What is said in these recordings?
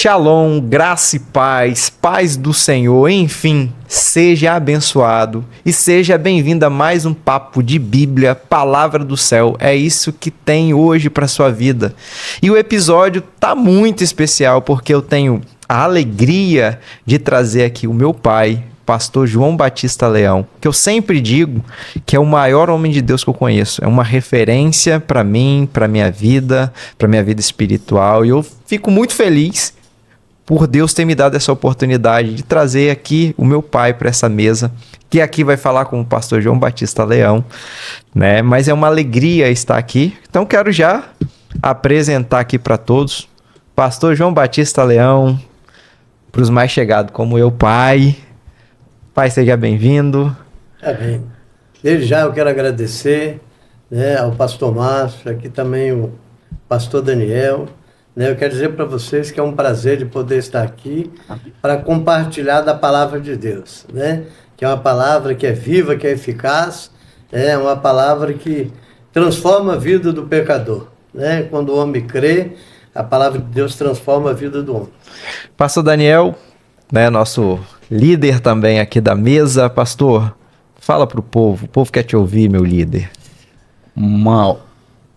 Shalom, graça e paz, paz do Senhor, enfim, seja abençoado e seja bem-vindo a mais um papo de Bíblia, Palavra do Céu. É isso que tem hoje para sua vida. E o episódio tá muito especial porque eu tenho a alegria de trazer aqui o meu pai, pastor João Batista Leão, que eu sempre digo que é o maior homem de Deus que eu conheço. É uma referência para mim, para minha vida espiritual. E eu fico muito feliz por Deus ter me dado essa oportunidade de trazer aqui o meu pai para essa mesa, que aqui vai falar com o pastor João Batista Leão, né? Mas é uma alegria estar aqui. Então quero já apresentar aqui para todos, pastor João Batista Leão, para os mais chegados como eu, pai. Pai, seja bem-vindo. Bem. Desde já eu quero agradecer, né, ao pastor Márcio, aqui também o pastor Daniel. Né, eu quero dizer para vocês que é um prazer de poder estar aqui para compartilhar da palavra de Deus, né? Que é uma palavra que é viva, que é eficaz, é uma palavra que transforma a vida do pecador. Né? Quando o homem crê, a palavra de Deus transforma a vida do homem. Pastor Daniel, né, nosso líder também aqui da mesa. Pastor, fala para o povo quer te ouvir, meu líder. Uma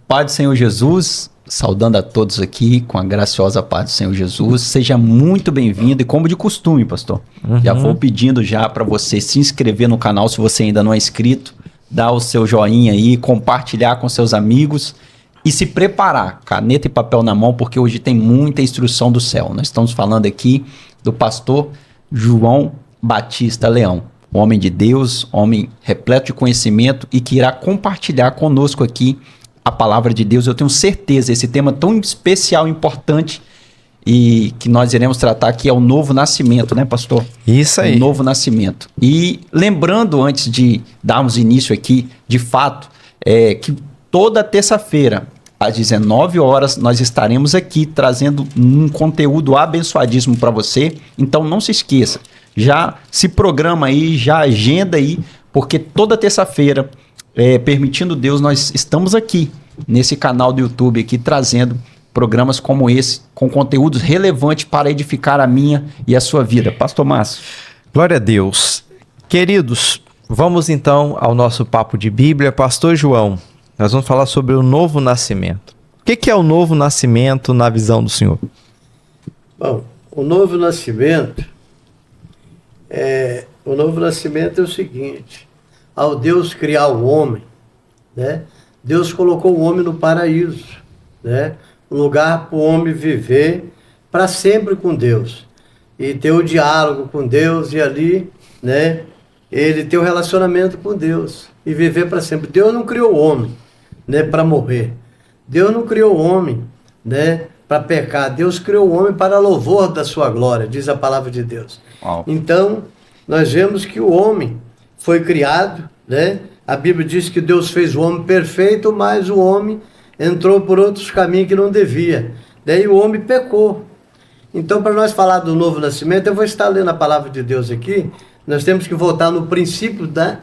paz do Senhor Jesus, saudando a todos aqui com a graciosa paz do Senhor Jesus. Seja muito bem-vindo e como de costume, pastor, já vou pedindo já para você se inscrever no canal se você ainda não é inscrito, dar o seu joinha aí, compartilhar com seus amigos e se preparar, caneta e papel na mão, porque hoje tem muita instrução do céu. Nós estamos falando aqui do pastor João Batista Leão, homem de Deus, homem repleto de conhecimento e que irá compartilhar conosco aqui a palavra de Deus. Eu tenho certeza, esse tema tão especial, importante e que nós iremos tratar aqui é o novo nascimento, né, pastor? Isso aí. O novo nascimento. E lembrando, antes de darmos início aqui, de fato, que toda terça-feira, às 19 horas, nós estaremos aqui trazendo um conteúdo abençoadíssimo para você. Então não se esqueça, já se programa aí, já agenda aí, porque toda terça-feira, permitindo Deus, nós estamos aqui nesse canal do YouTube aqui trazendo programas como esse, com conteúdos relevantes para edificar a minha e a sua vida. Pastor Márcio. Glória a Deus. Queridos, vamos então ao nosso papo de Bíblia. Pastor João, nós vamos falar sobre o novo nascimento. O que é o novo nascimento na visão do Senhor? Bom, o novo nascimento é o seguinte: ao Deus criar o homem, né, Deus colocou o homem no paraíso, né, um lugar para o homem viver para sempre com Deus e ter o diálogo com Deus e ali, né, ele ter o relacionamento com Deus e viver para sempre. Deus não criou o homem, né, para morrer. Deus não criou o homem, né, para pecar. Deus criou o homem para louvor da sua glória, diz a palavra de Deus. Uau. Então, nós vemos que o homem foi criado, né? A Bíblia diz que Deus fez o homem perfeito, mas o homem entrou por outros caminhos que não devia. Daí o homem pecou. Então, para nós falar do novo nascimento, eu vou estar lendo a palavra de Deus aqui. Nós temos que voltar no princípio da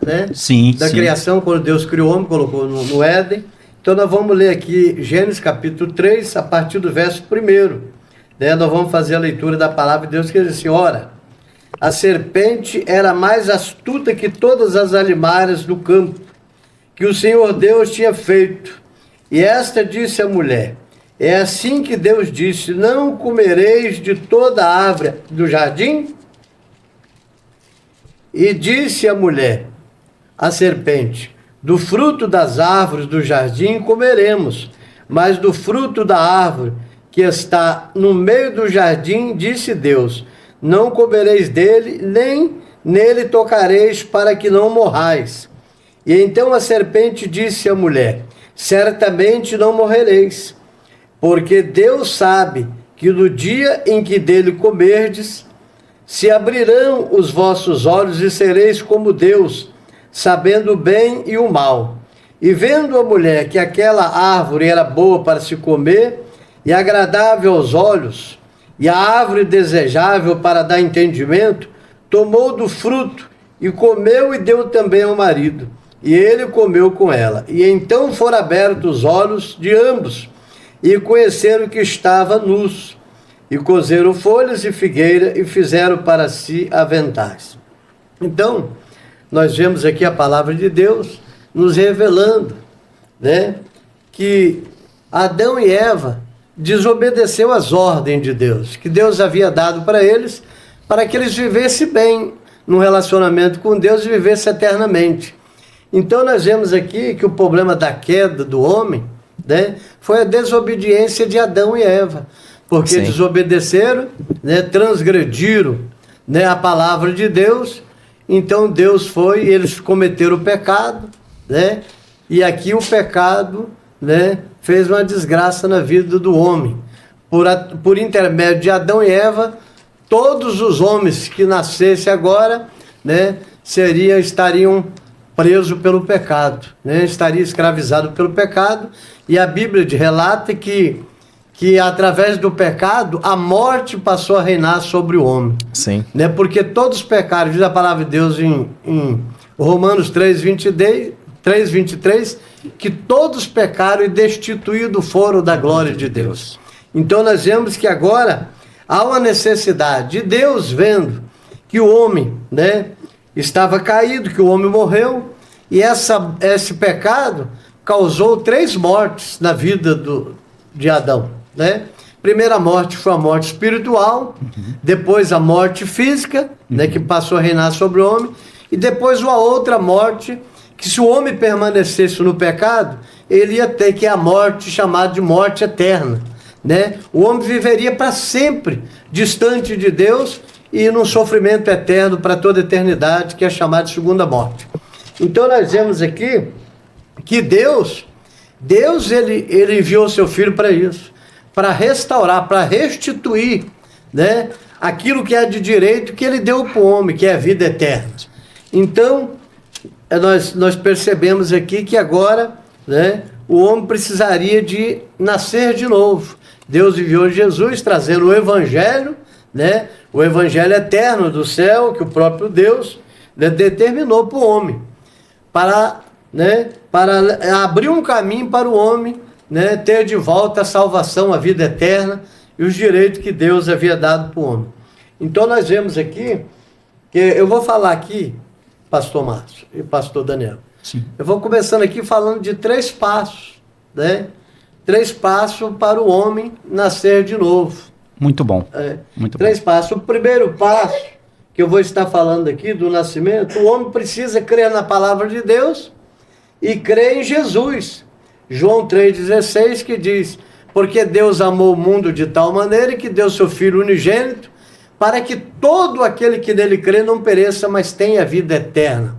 criação, quando Deus criou o homem, colocou no Éden. Então nós vamos ler aqui Gênesis capítulo 3, a partir do verso 1. Né? Nós vamos fazer a leitura da palavra de Deus, que diz assim: ora, a serpente era mais astuta que todas as alimárias do campo, que o Senhor Deus tinha feito. E esta disse à mulher: é assim que Deus disse, não comereis de toda a árvore do jardim? E disse a mulher, a serpente: do fruto das árvores do jardim comeremos, mas do fruto da árvore que está no meio do jardim, disse Deus, não comereis dele, nem nele tocareis, para que não morrais. E então a serpente disse à mulher: certamente não morrereis, porque Deus sabe que no dia em que dele comerdes, se abrirão os vossos olhos e sereis como Deus, sabendo o bem e o mal. E vendo a mulher que aquela árvore era boa para se comer e agradável aos olhos, e a árvore desejável para dar entendimento, tomou do fruto e comeu e deu também ao marido, e ele comeu com ela. E então foram abertos os olhos de ambos e conheceram que estava nus. e cozeram folhas de figueira e fizeram para si aventais. Então, nós vemos aqui a palavra de Deus nos revelando, né, que Adão e Eva desobedeceu às ordens de Deus, que Deus havia dado para eles vivessem bem no relacionamento com Deus e vivessem eternamente. Então nós vemos aqui que o problema da queda do homem, né, foi a desobediência de Adão e Eva, porque desobedeceram, né, transgrediram, né, a palavra de Deus. Então eles cometeram o pecado, né, e aqui o pecado, né, fez uma desgraça na vida do homem. Por intermédio de Adão e Eva, todos os homens que nascessem agora, né, estariam presos pelo pecado, né, estariam escravizados pelo pecado. E a Bíblia relata que através do pecado, a morte passou a reinar sobre o homem. Sim. Né, porque todos pecaram, diz a palavra de Deus em Romanos 3:23, que todos pecaram e destituídos foram da glória de Deus. Então nós vemos que agora há uma necessidade de Deus, vendo que o homem, né, estava caído, que o homem morreu, e esse pecado causou 3 mortes na vida de Adão, né? Primeira morte foi a morte espiritual, depois a morte física, né, que passou a reinar sobre o homem, e depois uma outra morte, que se o homem permanecesse no pecado, ele ia ter que a morte chamada de morte eterna, né? O homem viveria para sempre distante de Deus e num sofrimento eterno para toda a eternidade, que é chamado de segunda morte. Então nós vemos aqui que Deus ele enviou seu Filho para isso, para restaurar, para restituir, né, aquilo que é de direito que ele deu para o homem, que é a vida eterna. Então nós percebemos aqui que agora, né, o homem precisaria de nascer de novo. Deus enviou Jesus trazendo o Evangelho, né, o Evangelho eterno do céu, que o próprio Deus, né, determinou para o homem, para abrir um caminho para o homem, né, ter de volta a salvação, a vida eterna e os direitos que Deus havia dado para o homem. Então nós vemos aqui, que eu vou falar aqui, pastor Márcio e pastor Daniel. Sim. Eu vou começando aqui falando de 3 passos, né? 3 passos para o homem nascer de novo. Muito bom. Muito 3 bom. passos. O primeiro passo que eu vou estar falando aqui do nascimento, o homem precisa crer na palavra de Deus e crer em Jesus. João 3,16, que diz: porque Deus amou o mundo de tal maneira que deu seu Filho unigênito, para que todo aquele que nele crê não pereça, mas tenha vida eterna.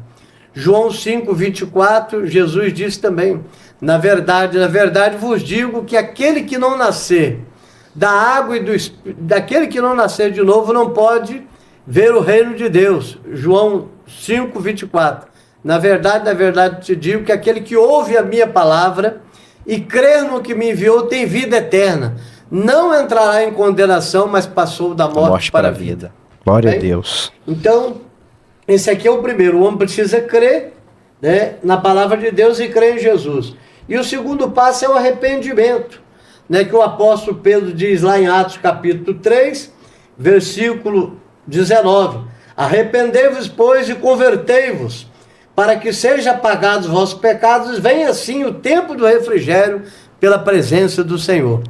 João 5,24, Jesus disse também: na verdade vos digo que aquele que não nascer da água e daquele que não nascer de novo não pode ver o reino de Deus. João 5,24. Na verdade te digo que aquele que ouve a minha palavra e crer no que me enviou tem vida eterna. Não entrará em condenação, mas passou da morte para a vida. Glória a Deus. Então, esse aqui é o primeiro. O homem precisa crer, né, na palavra de Deus e crer em Jesus. E o segundo passo é o arrependimento, né, que o apóstolo Pedro diz lá em Atos capítulo 3, versículo 19. Arrependei-vos, pois, e convertei-vos, para que sejam apagados os vossos pecados, venha assim o tempo do refrigério pela presença do Senhor.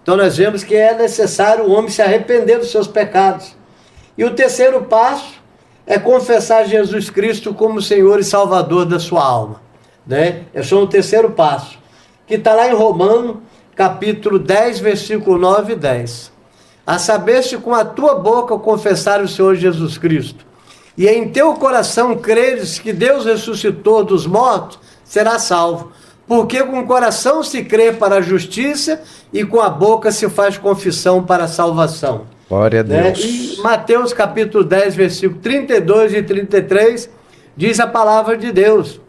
Então nós vemos que é necessário o homem se arrepender dos seus pecados. E o terceiro passo é confessar Jesus Cristo como Senhor e Salvador da sua alma, né? Esse é o terceiro passo, que está lá em Romanos, capítulo 10, versículo 9 e 10. A saber, se com a tua boca confessar o Senhor Jesus Cristo, e em teu coração creres que Deus ressuscitou dos mortos, serás salvo. Porque com o coração se crê para a justiça e com a boca se faz confissão para a salvação. Glória a Deus. E Mateus capítulo 10, versículo 32 e 33, diz a palavra de Deus.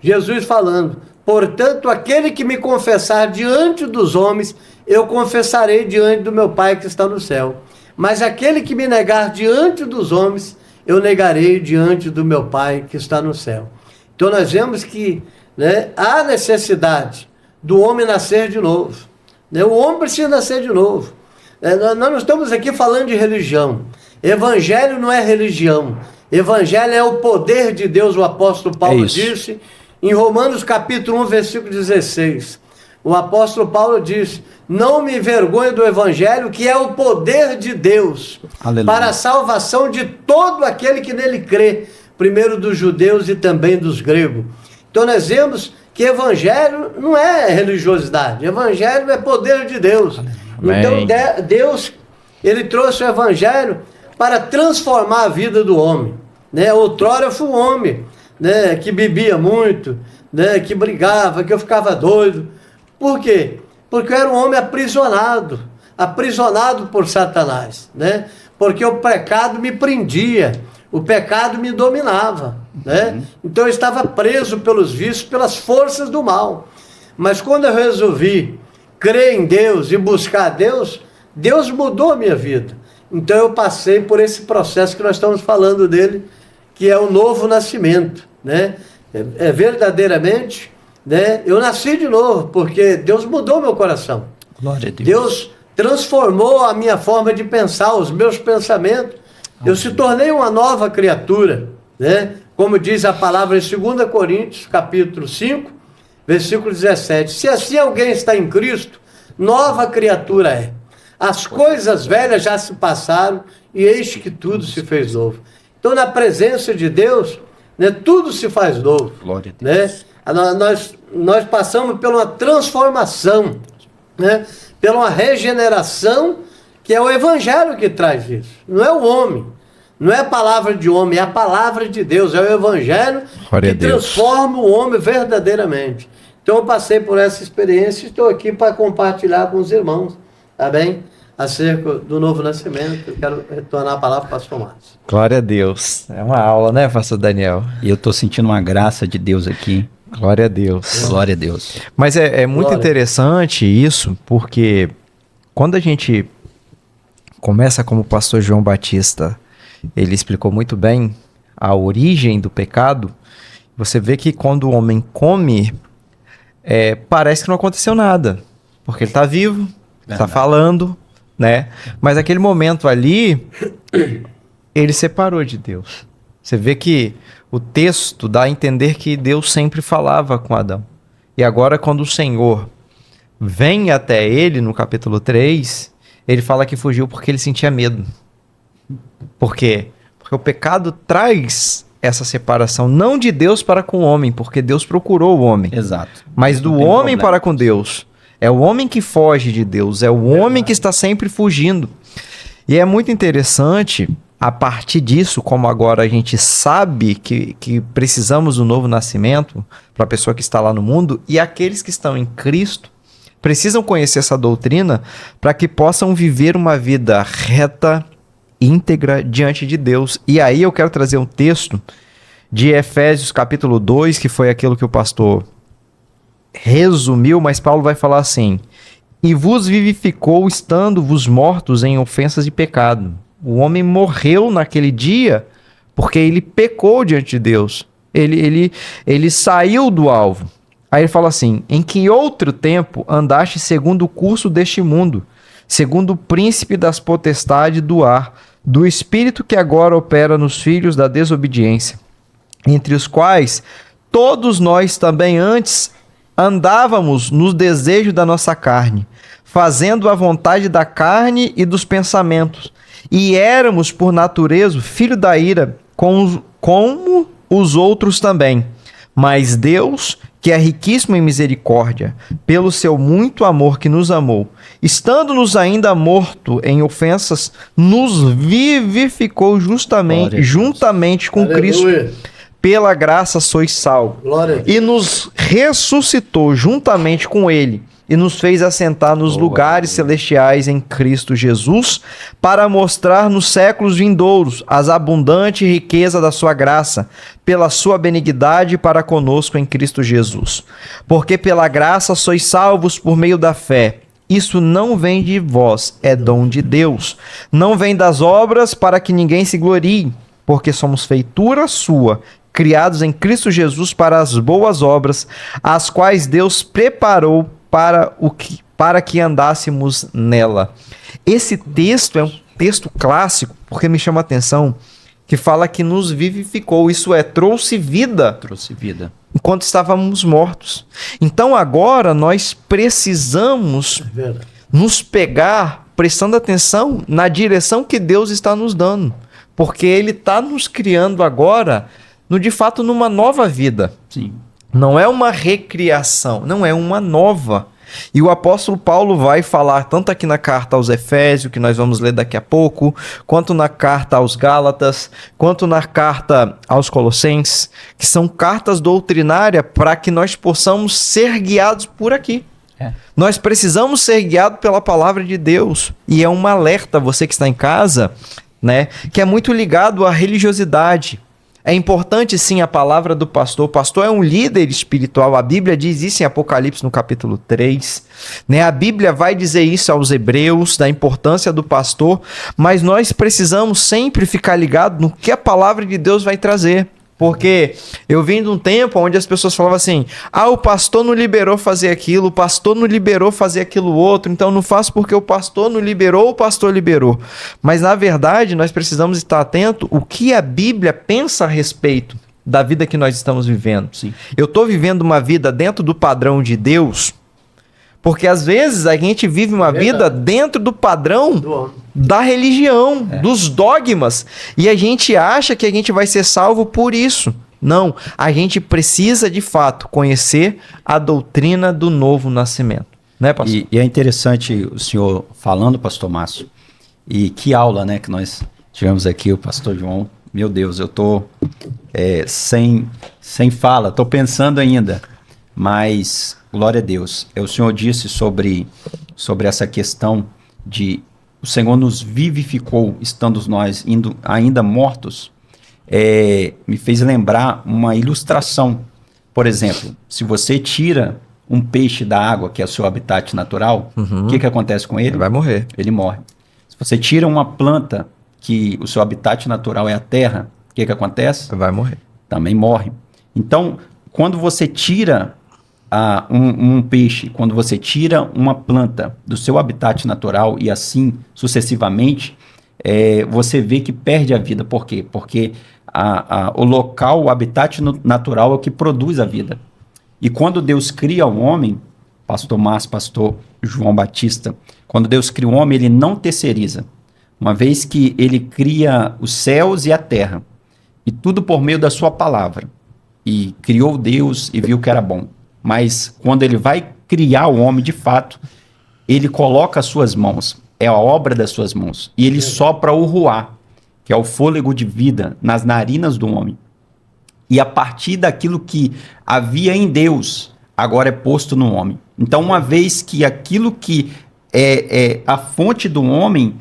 Jesus falando: portanto, aquele que me confessar diante dos homens, eu confessarei diante do meu Pai que está no céu. Mas aquele que me negar diante dos homens, eu negarei diante do meu Pai que está no céu. Então nós vemos que, né, há necessidade do homem nascer de novo. Né? O homem precisa nascer de novo. Nós não estamos aqui falando de religião. Evangelho não é religião. Evangelho é o poder de Deus, o apóstolo Paulo disse em Romanos capítulo 1, versículo 16. O apóstolo Paulo disse: não me envergonhe do evangelho, que é o poder de Deus, aleluia, para a salvação de todo aquele que nele crê, primeiro dos judeus e também dos gregos. Então nós vemos que evangelho não é religiosidade, evangelho é poder de Deus. Amém. Então Deus, ele trouxe o evangelho para transformar a vida do homem, né? Outrora eu fui um homem, né, que bebia muito, né, que brigava, que eu ficava doido. Por quê? Porque eu era um homem aprisionado por Satanás, né? Porque o pecado me prendia, o pecado me dominava, né? Então eu estava preso pelos vícios, pelas forças do mal. Mas quando eu resolvi crer em Deus e buscar a Deus, Deus mudou a minha vida. Então eu passei por esse processo que nós estamos falando dele, que é o novo nascimento, né? Verdadeiramente, né? Eu nasci de novo, porque Deus mudou meu coração. Glória a Deus. Deus transformou a minha forma de pensar, os meus pensamentos. Eu se tornei uma nova criatura, né? Como diz a palavra em 2 Coríntios, capítulo 5, versículo 17. Se assim alguém está em Cristo, nova criatura é. As coisas velhas já se passaram e eis que tudo se fez novo. Então, na presença de Deus, né, tudo se faz novo. Glória a Deus. Né? Nós passamos por uma transformação, né? Pela uma regeneração, que é o evangelho que traz isso. Não é o homem, não é a palavra de homem, é a palavra de Deus, é o evangelho que transforma o homem verdadeiramente. Então eu passei por essa experiência e estou aqui para compartilhar com os irmãos, tá bem? Acerca do novo nascimento. Eu quero retornar a palavra para o pastor Márcio. Glória a Deus. É uma aula, né, pastor Daniel? E eu estou sentindo uma graça de Deus aqui. Glória a Deus. Glória a Deus. Mas é muito interessante isso, porque quando a gente começa como o pastor João Batista, ele explicou muito bem a origem do pecado, você vê que quando o homem come, parece que não aconteceu nada, porque ele está vivo, está falando, né? Mas aquele momento ali, ele separou de Deus. Você vê que o texto dá a entender que Deus sempre falava com Adão. E agora, quando o Senhor vem até ele, no capítulo 3, ele fala que fugiu porque ele sentia medo. Por quê? Porque o pecado traz essa separação, não de Deus para com o homem, porque Deus procurou o homem. Exato. Mas do homem para com Deus. É o homem que foge de Deus, é o homem que está sempre fugindo. E é muito interessante, a partir disso, como agora a gente sabe que precisamos do novo nascimento para a pessoa que está lá no mundo, e aqueles que estão em Cristo precisam conhecer essa doutrina para que possam viver uma vida reta, íntegra diante de Deus. E aí eu quero trazer um texto de Efésios capítulo 2, que foi aquilo que o pastor resumiu, mas Paulo vai falar assim: e vos vivificou estando-vos mortos em ofensas e pecado. O homem morreu naquele dia porque ele pecou diante de Deus. Ele saiu do alvo. Aí ele fala assim: em que outro tempo andaste segundo o curso deste mundo, segundo o príncipe das potestades do ar, do espírito que agora opera nos filhos da desobediência, entre os quais todos nós também antes andávamos nos desejos da nossa carne, fazendo a vontade da carne e dos pensamentos, e éramos por natureza filho da ira, como os outros também. Mas Deus, que é riquíssimo em misericórdia, pelo seu muito amor que nos amou, estando-nos ainda morto em ofensas, nos vivificou juntamente com Cristo. Pela graça sois salvos. E nos ressuscitou juntamente com ele e nos fez assentar nos lugares celestiais em Cristo Jesus, para mostrar nos séculos vindouros as abundante riqueza da sua graça, pela sua benignidade para conosco em Cristo Jesus. Porque pela graça sois salvos por meio da fé. Isso não vem de vós, é dom de Deus. Não vem das obras, para que ninguém se glorie, porque somos feitura sua, criados em Cristo Jesus para as boas obras, as quais Deus preparou para que andássemos nela. Esse texto é um texto clássico, porque me chama a atenção, que fala que nos vivificou, isso é, trouxe vida. Trouxe vida. Enquanto estávamos mortos. Então agora nós precisamos nos pegar, prestando atenção na direção que Deus está nos dando. Porque Ele está nos criando agora, de fato, numa nova vida. Sim. Não é uma recriação, não é uma nova. E o apóstolo Paulo vai falar tanto aqui na carta aos Efésios, que nós vamos ler daqui a pouco, quanto na carta aos Gálatas, quanto na carta aos Colossenses, que são cartas doutrinárias para que nós possamos ser guiados por aqui. Nós precisamos ser guiados pela palavra de Deus. E é um alerta, você que está em casa, né, que é muito ligado à religiosidade. É importante sim a palavra do pastor. O pastor é um líder espiritual. A Bíblia diz isso em Apocalipse no capítulo 3. Né? A Bíblia vai dizer isso aos hebreus, da importância do pastor. Mas nós precisamos sempre ficar ligados no que a palavra de Deus vai trazer. Porque eu vim de um tempo onde as pessoas falavam assim, o pastor não liberou fazer aquilo, o pastor não liberou fazer aquilo outro, então não faço porque o pastor não liberou, o pastor liberou. Mas na verdade nós precisamos estar atentos o que a Bíblia pensa a respeito da vida que nós estamos vivendo. Sim. Eu estou vivendo uma vida dentro do padrão de Deus, porque às vezes a gente vive uma vida dentro do padrão da religião, dos dogmas, e a gente acha que a gente vai ser salvo por isso. Não, a gente precisa de fato conhecer a doutrina do novo nascimento. Né, pastor? E é interessante o senhor falando, pastor Márcio, e que aula, né, que nós tivemos aqui, o pastor João. Meu Deus, eu tô sem fala, tô pensando ainda, mas glória a Deus. O senhor disse sobre essa questão de o Senhor nos vivificou, estando nós ainda mortos, me fez lembrar uma ilustração. Por exemplo, se você tira um peixe da água, que é o seu habitat natural, o que acontece com ele? Ele vai morrer. Ele morre. Se você tira uma planta, que o seu habitat natural é a terra, o que acontece? Vai morrer. Também morre. Então, quando você tira um peixe, quando você tira uma planta do seu habitat natural e assim sucessivamente, você vê que perde a vida. Por quê? Porque o local, o habitat natural é o que produz a vida. E quando Deus cria o homem, pastor Márcio, pastor João Batista, quando Deus cria o homem, ele não terceiriza. Uma vez que ele cria os céus e a terra, e tudo por meio da sua palavra, e criou Deus e viu que era bom. Mas quando ele vai criar o homem de fato, ele coloca as suas mãos, é a obra das suas mãos, e ele sopra o ruá, que é o fôlego de vida, nas narinas do homem. E a partir daquilo que havia em Deus, agora é posto no homem. Então, uma vez que aquilo que é a fonte do homem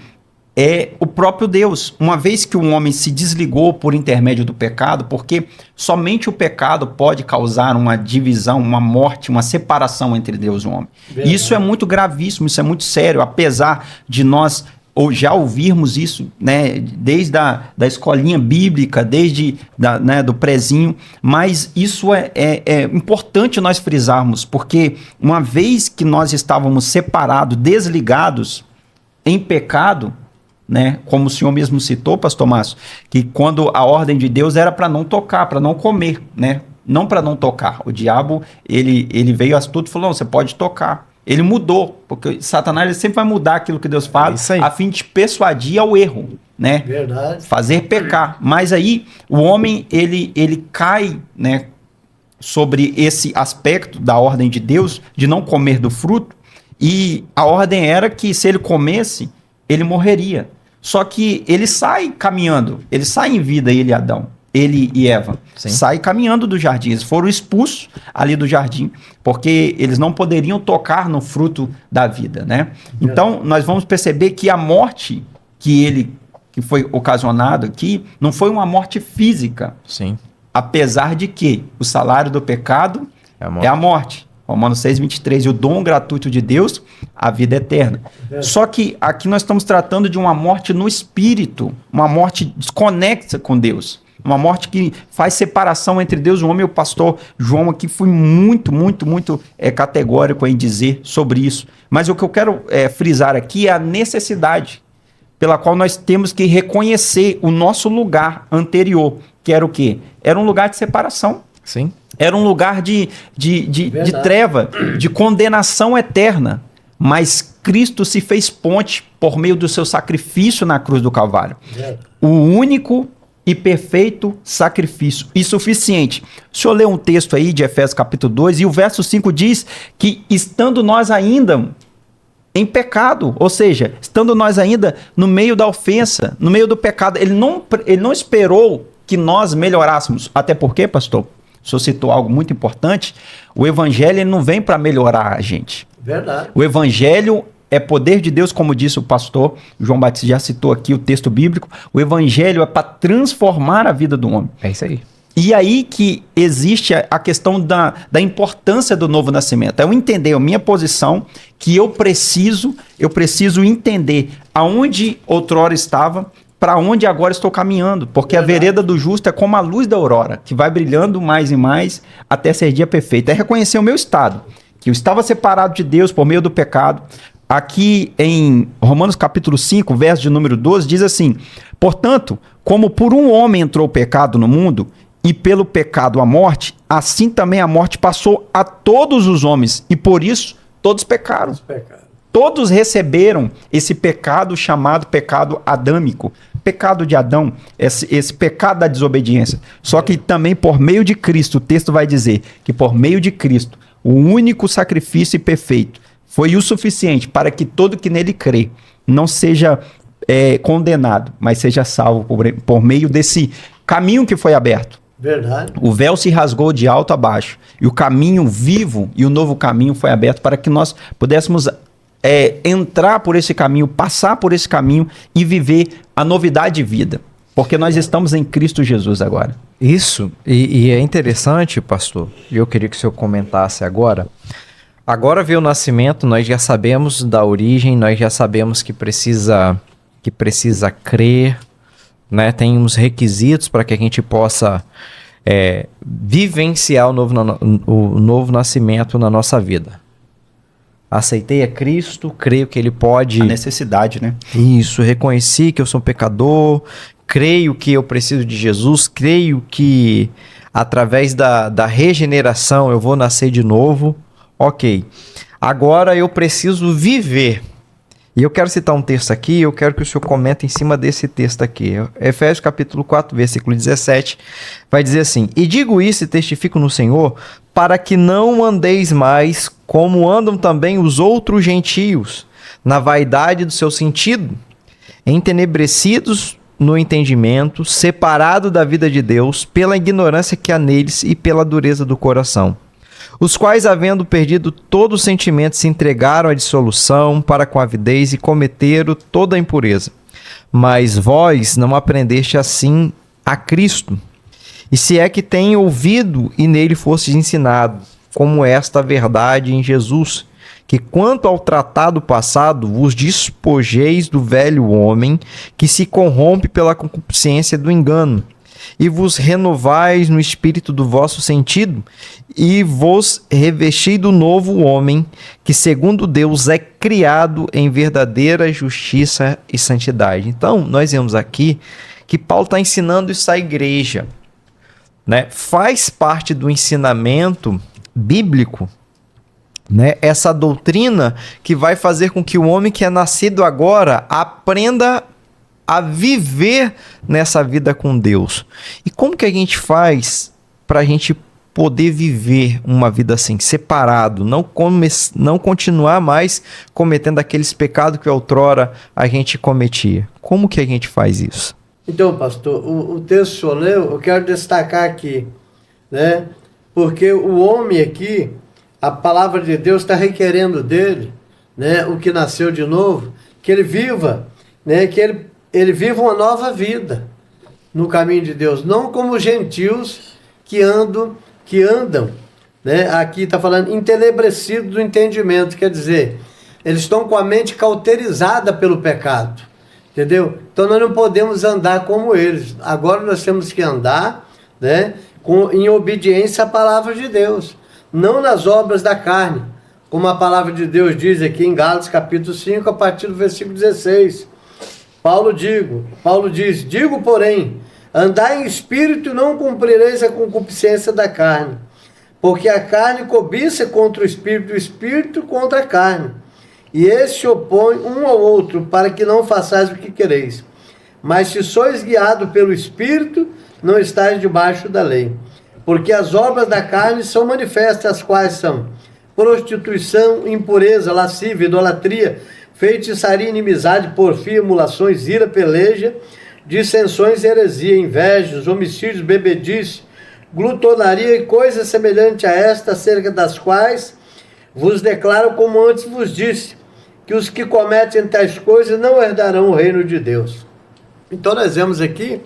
é o próprio Deus. Uma vez que o homem se desligou por intermédio do pecado, porque somente o pecado pode causar uma divisão, uma morte, uma separação entre Deus e o homem. Verdade. Isso é muito gravíssimo, isso é muito sério, apesar de nós já ouvirmos isso, né, desde da escolinha bíblica, desde do prezinho, mas isso é importante nós frisarmos, porque uma vez que nós estávamos separados, desligados, em pecado, né, como o senhor mesmo citou, pastor Márcio, que quando a ordem de Deus era para não tocar, para não comer, né, não para não tocar. O diabo, ele veio astuto e falou, não, você pode tocar. Ele mudou, porque Satanás ele sempre vai mudar aquilo que Deus fala, a fim de persuadir ao erro, né? Verdade. Fazer pecar. Mas aí o homem ele cai, né, sobre esse aspecto da ordem de Deus de não comer do fruto, e a ordem era que se ele comesse, ele morreria. Só que ele sai caminhando, ele sai em vida, ele e Adão. Ele e Eva, saem caminhando do jardim. Eles foram expulsos ali do jardim, porque eles não poderiam tocar no fruto da vida, né? Então, nós vamos perceber que a morte que foi ocasionada aqui, não foi uma morte física. Sim. Apesar de que o salário do pecado é a morte. Romanos 6:23, e o dom gratuito de Deus, a vida eterna. Só que aqui nós estamos tratando de uma morte no espírito, uma morte desconexa com Deus. uma morte que faz separação entre Deus e o homem. O pastor João aqui foi muito categórico em dizer sobre isso. Mas o que eu quero frisar aqui é a necessidade pela qual nós temos que reconhecer o nosso lugar anterior, que era o quê? Era um lugar de separação. Sim. Era um lugar de treva, de condenação eterna. Mas Cristo se fez ponte por meio do seu sacrifício na cruz do Calvário. O único e perfeito sacrifício e suficiente. O senhor lê um texto aí de Efésios capítulo 2 e o verso 5 diz que estando nós ainda em pecado, ou seja, estando nós ainda no meio da ofensa, no meio do pecado, ele não esperou que nós melhorássemos. Até porque, pastor, o senhor citou algo muito importante, o evangelho ele não vem para melhorar a gente. Verdade. O evangelho é poder de Deus, como disse o pastor João Batista, já citou aqui o texto bíblico. O evangelho é para transformar a vida do homem. É isso aí. E aí que existe a questão da importância do novo nascimento. É eu entender a minha posição, que eu preciso entender aonde outrora estava, para onde agora estou caminhando. Porque a vereda do justo é como a luz da aurora, que vai brilhando mais e mais até ser dia perfeito. É reconhecer o meu estado, que eu estava separado de Deus por meio do pecado. Aqui em Romanos capítulo 5, verso de número 12, diz assim: portanto, como por um homem entrou o pecado no mundo, e pelo pecado a morte, assim também a morte passou a todos os homens, e por isso todos pecaram. Todos receberam esse pecado chamado pecado adâmico, pecado de Adão, esse pecado da desobediência. Só que também por meio de Cristo, o texto vai dizer que por meio de Cristo, o único sacrifício perfeito, foi o suficiente para que todo que nele crê não seja condenado, mas seja salvo por meio desse caminho que foi aberto. Verdade. O véu se rasgou de alto a baixo e o caminho vivo e o novo caminho foi aberto para que nós pudéssemos entrar por esse caminho, passar por esse caminho e viver a novidade de vida. Porque nós estamos em Cristo Jesus agora. Isso, e é interessante, pastor, e eu queria que o senhor comentasse agora. Agora veio o nascimento, nós já sabemos da origem, nós já sabemos que precisa crer, né? Tem uns requisitos para que a gente possa vivenciar o novo nascimento na nossa vida. Aceitei a Cristo, creio que Ele pode... A necessidade, né? Isso, reconheci que eu sou um pecador, creio que eu preciso de Jesus, creio que através da regeneração eu vou nascer de novo. Ok, agora eu preciso viver. E eu quero citar um texto aqui, eu quero que o senhor comente em cima desse texto aqui. Efésios capítulo 4, versículo 17, vai dizer assim: e digo isso e testifico no Senhor, para que não andeis mais como andam também os outros gentios, na vaidade do seu sentido, entenebrecidos no entendimento, separado da vida de Deus, pela ignorância que há neles e pela dureza do coração. Os quais, havendo perdido todo o sentimento, se entregaram à dissolução para com avidez e cometeram toda a impureza. Mas vós não aprendeste assim a Cristo. E se é que tem ouvido e nele fostes ensinado, como esta verdade em Jesus, que quanto ao tratado passado vos despojeis do velho homem, que se corrompe pela concupiscência do engano, e vos renovais no espírito do vosso sentido, e vos revesti do novo homem, que segundo Deus é criado em verdadeira justiça e santidade. Então, nós vemos aqui que Paulo está ensinando isso à igreja, né? Faz parte do ensinamento bíblico, né? Essa doutrina que vai fazer com que o homem que é nascido agora aprenda a viver nessa vida com Deus. E como que a gente faz para a gente poder viver uma vida assim, separado, não continuar mais cometendo aqueles pecados que outrora a gente cometia? Como que a gente faz isso? Então, pastor, o texto que o senhor leu, eu quero destacar aqui, né? Porque o homem aqui, a palavra de Deus está requerendo dele, né? O que nasceu de novo, que ele viva, né? Que ele viva uma nova vida no caminho de Deus, não como os gentios que andam, né? Aqui está falando entenebrecido do entendimento, quer dizer, eles estão com a mente cauterizada pelo pecado, Entendeu? Então nós não podemos andar como eles. Agora nós temos que andar, né, em obediência à palavra de Deus, não nas obras da carne, como a palavra de Deus diz aqui em Gálatas capítulo 5, a partir do versículo 16. Paulo diz, digo porém, andai em espírito e não cumprireis a concupiscência da carne, porque a carne cobiça contra o espírito contra a carne, e estes se opõem um ao outro, para que não façais o que quereis. Mas se sois guiados pelo Espírito, não estáis debaixo da lei. Porque as obras da carne são manifestas, as quais são prostituição, impureza, lascívia, idolatria, feitiçaria, inimizade, porfia, emulações, ira, peleja, dissensões, heresia, invejas, homicídios, bebedice, glutonaria e coisas semelhantes a esta, acerca das quais vos declaro, como antes vos disse, que os que cometem tais coisas não herdarão o reino de Deus. Então nós vemos aqui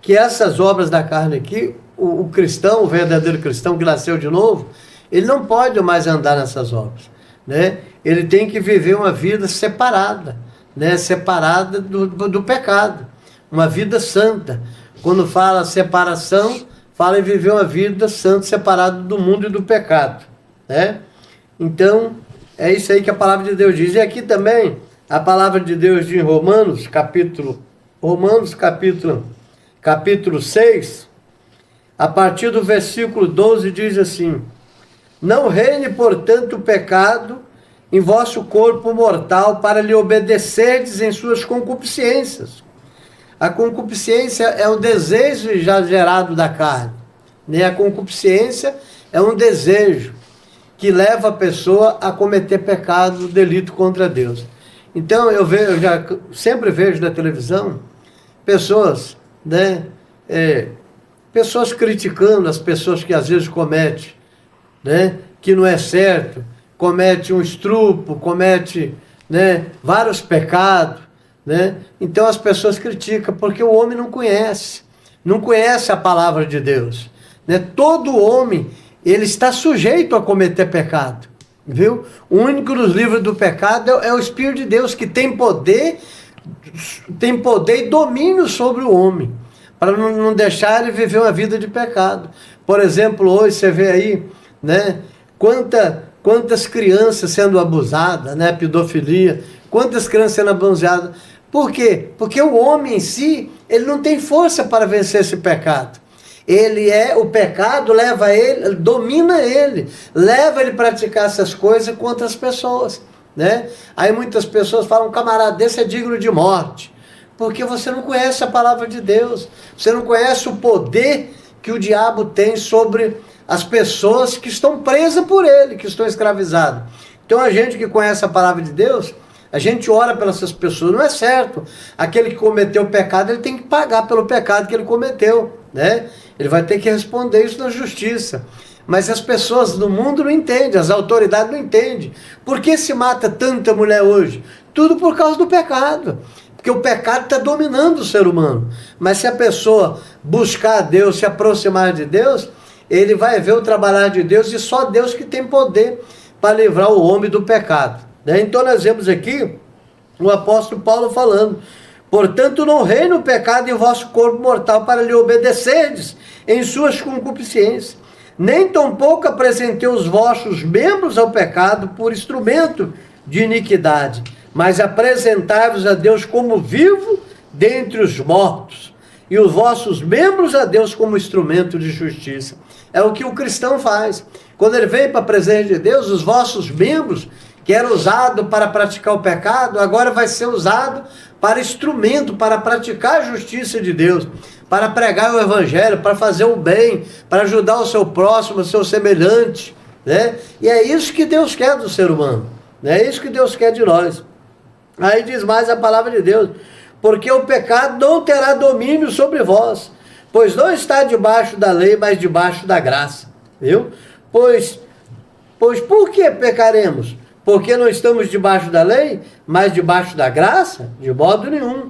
que essas obras da carne aqui, o cristão, o verdadeiro cristão que nasceu de novo, ele não pode mais andar nessas obras, né? Ele tem que viver uma vida separada, né? Separada do pecado, uma vida santa. Quando fala separação, fala em viver uma vida santa, separada do mundo e do pecado, né? Então, é isso aí que a palavra de Deus diz. E aqui também, a palavra de Deus diz em Romanos, capítulo 6, a partir do versículo 12, diz assim: não reine, portanto, o pecado em vosso corpo mortal, para lhe obedecerdes em suas concupiscências. A concupiscência é o desejo já gerado da carne, né? A concupiscência é um desejo que leva a pessoa a cometer pecado, delito contra Deus. Então eu sempre vejo na televisão pessoas, né, pessoas criticando as pessoas que às vezes cometem, né, que não é certo, comete um estupro, comete, né, vários pecados, né? Então as pessoas criticam porque o homem não conhece a palavra de Deus, né? Todo homem, ele está sujeito a cometer pecado, viu? O único dos livros do pecado é o Espírito de Deus, que tem poder e domínio sobre o homem, para não deixar ele viver uma vida de pecado. Por exemplo, hoje você vê aí, né, quantas crianças sendo abusadas, né, pedofilia, quantas crianças sendo abusadas. Por quê? Porque o homem em si, ele não tem força para vencer esse pecado. O pecado leva ele, domina ele, leva ele a praticar essas coisas contra as pessoas, né? Aí muitas pessoas falam, camarada, desse é digno de morte, porque você não conhece a palavra de Deus, você não conhece o poder que o diabo tem sobre as pessoas que estão presas por ele, que estão escravizadas. Então a gente que conhece a palavra de Deus, a gente ora pelas essas pessoas. Não é certo, aquele que cometeu o pecado, ele tem que pagar pelo pecado que ele cometeu, né? Ele vai ter que responder isso na justiça. Mas as pessoas do mundo não entendem, as autoridades não entendem. Por que se mata tanta mulher hoje? Tudo por causa do pecado. Porque o pecado está dominando o ser humano. Mas se a pessoa buscar a Deus, se aproximar de Deus, ele vai ver o trabalhar de Deus, e só Deus que tem poder para livrar o homem do pecado, né? Então nós vemos aqui o apóstolo Paulo falando: portanto não reine o pecado em vosso corpo mortal, para lhe obedecerdes em suas concupiscências. Nem tampouco apresentei os vossos membros ao pecado por instrumento de iniquidade, mas apresentai-vos a Deus como vivo dentre os mortos, e os vossos membros a Deus como instrumento de justiça. É o que o cristão faz. Quando ele vem para a presença de Deus, os vossos membros, que era usado para praticar o pecado, agora vai ser usado para instrumento, para praticar a justiça de Deus, para pregar o evangelho, para fazer o bem, para ajudar o seu próximo, o seu semelhante, né? E é isso que Deus quer do ser humano, né? É isso que Deus quer de nós. Aí diz mais a palavra de Deus: porque o pecado não terá domínio sobre vós, pois não está debaixo da lei, mas debaixo da graça, viu? Pois por que pecaremos? Porque não estamos debaixo da lei, mas debaixo da graça? De modo nenhum.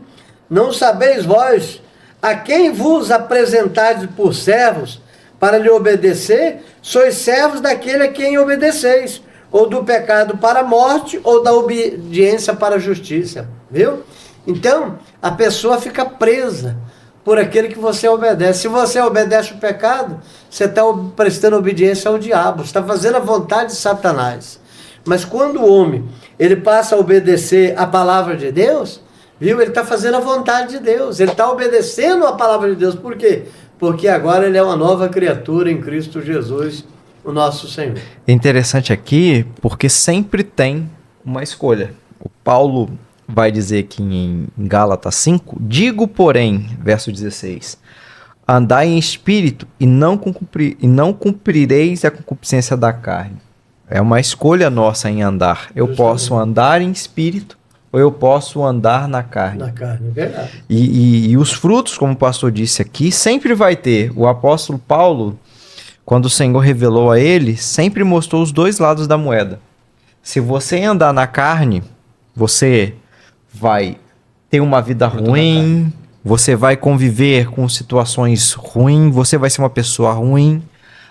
Não sabeis vós a quem vos apresentais por servos para lhe obedecer? Sois servos daquele a quem obedeceis, ou do pecado para a morte, ou da obediência para a justiça, viu? Então, a pessoa fica presa por aquele que você obedece. Se você obedece o pecado, você está prestando obediência ao diabo, você está fazendo a vontade de Satanás. Mas quando o homem ele passa a obedecer a palavra de Deus, viu? Ele está fazendo a vontade de Deus, ele está obedecendo a palavra de Deus. Por quê? Porque agora ele é uma nova criatura em Cristo Jesus, o nosso Senhor. É interessante aqui, porque sempre tem uma escolha. O Paulo vai dizer aqui em Gálatas 5, digo, porém, verso 16, andai em espírito e não cumprireis a concupiscência da carne. É uma escolha nossa em andar. Eu posso andar em espírito ou eu posso andar na carne. Na carne, é verdade. E os frutos, como o pastor disse aqui, sempre vai ter. O apóstolo Paulo, quando o Senhor revelou a ele, sempre mostrou os dois lados da moeda. Se você andar na carne, você vai ter uma vida ruim, você vai conviver com situações ruins, você vai ser uma pessoa ruim.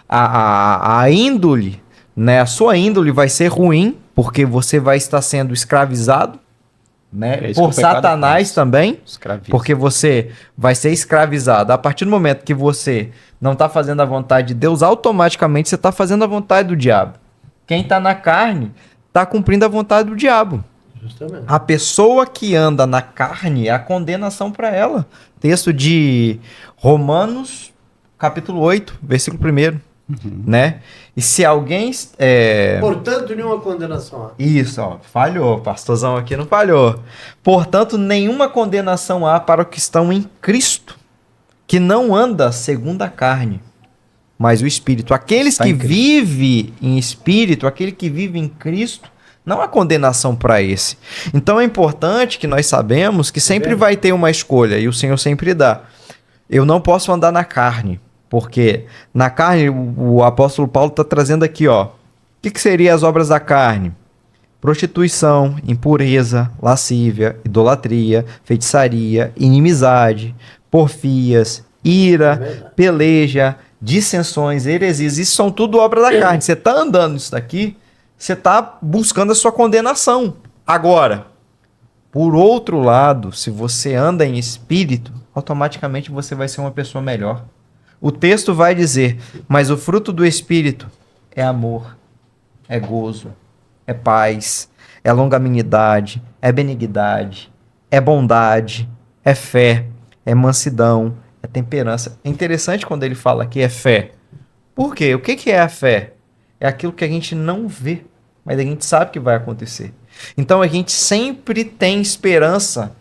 A índole, né, a sua índole vai ser ruim, porque você vai estar sendo escravizado, né, por Satanás também, porque você vai ser escravizado. A partir do momento que você não está fazendo a vontade de Deus, automaticamente você está fazendo a vontade do diabo. Quem está na carne está cumprindo a vontade do diabo. Justamente. A pessoa que anda na carne, é a condenação para ela. Texto de Romanos, capítulo 8, versículo 1. Né? E se alguém... Portanto, nenhuma condenação há. Isso, ó, falhou. Pastorzão aqui não falhou. Portanto, nenhuma condenação há para os que estão em Cristo, que não anda segundo a carne, mas o Espírito. Aqueles que vivem em Espírito, aquele que vive em Cristo, não há condenação para esse. Então é importante que nós sabemos que sempre vai ter uma escolha, e o Senhor sempre dá. Eu não posso andar na carne, porque na carne, o apóstolo Paulo está trazendo aqui, ó. O que seriam as obras da carne? Prostituição, impureza, lascívia, idolatria, feitiçaria, inimizade, porfias, ira, peleja, dissensões, heresias. Isso são tudo obras da carne. Você está andando nisso daqui, você está buscando a sua condenação. Agora, por outro lado, se você anda em espírito, automaticamente você vai ser uma pessoa melhor. O texto vai dizer, mas o fruto do Espírito é amor, é gozo, é paz, é longanimidade, é benignidade, é bondade, é fé, é mansidão, é temperança. É interessante quando ele fala que é fé. Por quê? O que é a fé? É aquilo que a gente não vê, mas a gente sabe que vai acontecer. Então a gente sempre tem esperança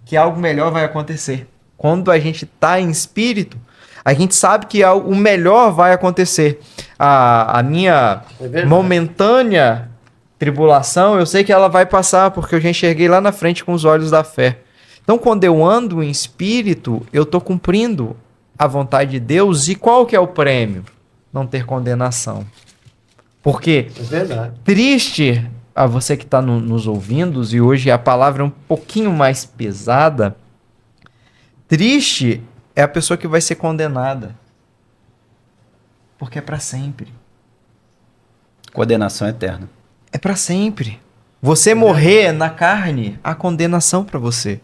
que algo melhor vai acontecer. Quando a gente está em espírito, a gente sabe que o melhor vai acontecer. A minha momentânea tribulação, eu sei que ela vai passar, porque eu já enxerguei lá na frente com os olhos da fé. Então, quando eu ando em espírito, eu estou cumprindo a vontade de Deus. E qual que é o prêmio? Não ter condenação. Porque triste a você que está nos ouvindo, e hoje a palavra é um pouquinho mais pesada, triste é a pessoa que vai ser condenada. Porque é para sempre. Condenação eterna. É para sempre. Você morrer na carne, há condenação para você.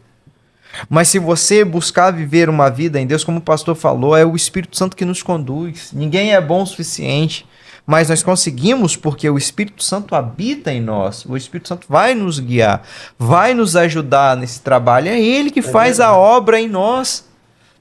Mas se você buscar viver uma vida em Deus, como o pastor falou, é o Espírito Santo que nos conduz. Ninguém é bom o suficiente, mas nós conseguimos porque o Espírito Santo habita em nós. O Espírito Santo vai nos guiar, vai nos ajudar nesse trabalho. É Ele que faz a obra em nós.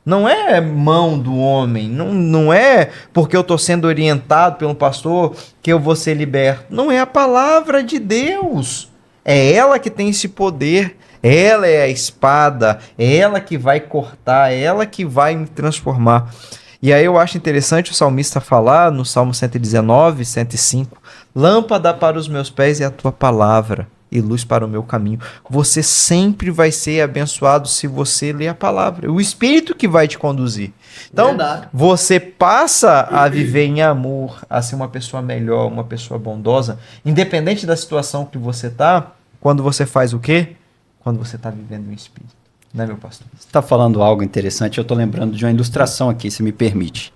Não é mão do homem, não é porque eu estou sendo orientado pelo pastor que eu vou ser liberto. Não, é a palavra de Deus. É ela que tem esse poder, ela é a espada, é ela que vai cortar, é ela que vai me transformar. E aí eu acho interessante o salmista falar no Salmo 119, 105, lâmpada para os meus pés é a tua palavra e luz para o meu caminho. Você sempre vai ser abençoado se você ler a palavra. O Espírito que vai te conduzir. Então, você passa a viver em amor, a ser uma pessoa melhor, uma pessoa bondosa, independente da situação que você está, quando você faz o quê? Quando você está vivendo em Espírito. Né, meu pastor? Você está falando algo interessante, eu estou lembrando de uma ilustração aqui, se me permite.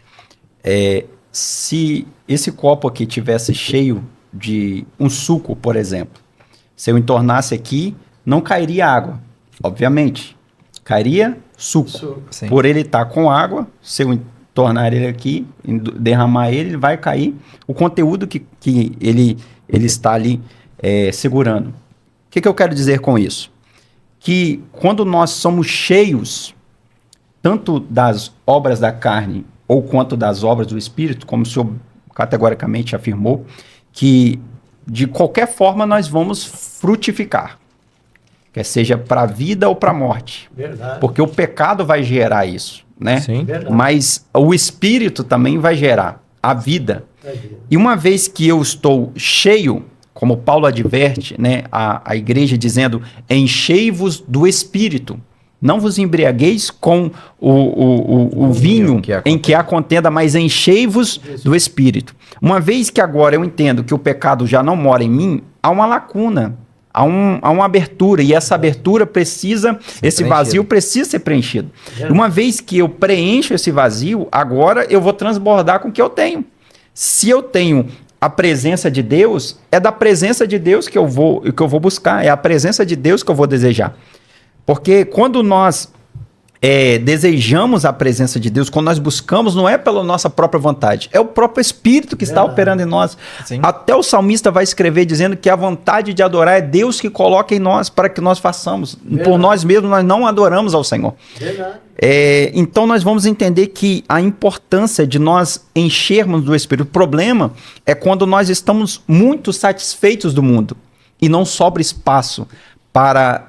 Se esse copo aqui tivesse cheio de um suco, por exemplo, se eu entornasse aqui, não cairia água. obviamente, cairia suco. Sim. Por ele estar com água, se eu tornar ele aqui, derramar ele vai cair o conteúdo que ele está ali segurando. O que eu quero dizer com isso? Que quando nós somos cheios, tanto das obras da carne ou quanto das obras do Espírito, como o senhor categoricamente afirmou, que de qualquer forma nós vamos frutificar, quer seja para a vida ou para a morte. Verdade. Porque o pecado vai gerar isso, né? Sim. Verdade. Mas o Espírito também vai gerar a vida. E uma vez que eu estou cheio, como Paulo adverte, né, a igreja dizendo, enchei-vos do Espírito. Não vos embriagueis com o vinho em que há contenda, mas enchei-vos do Espírito. Uma vez que agora eu entendo que o pecado já não mora em mim, há uma lacuna, há uma abertura, e essa abertura esse vazio precisa ser preenchido. Uma vez que eu preencho esse vazio, agora eu vou transbordar com o que eu tenho. Se eu tenho a presença de Deus, é da presença de Deus que eu vou buscar, é a presença de Deus que eu vou desejar. Porque quando nós desejamos a presença de Deus, quando nós buscamos, não é pela nossa própria vontade, é o próprio Espírito que está operando em nós. Sim. Até o salmista vai escrever dizendo que a vontade de adorar é Deus que coloca em nós para que nós façamos. Por nós mesmos, nós não adoramos ao Senhor. Então nós vamos entender que a importância de nós enchermos do Espírito. O problema é quando nós estamos muito satisfeitos do mundo e não sobra espaço para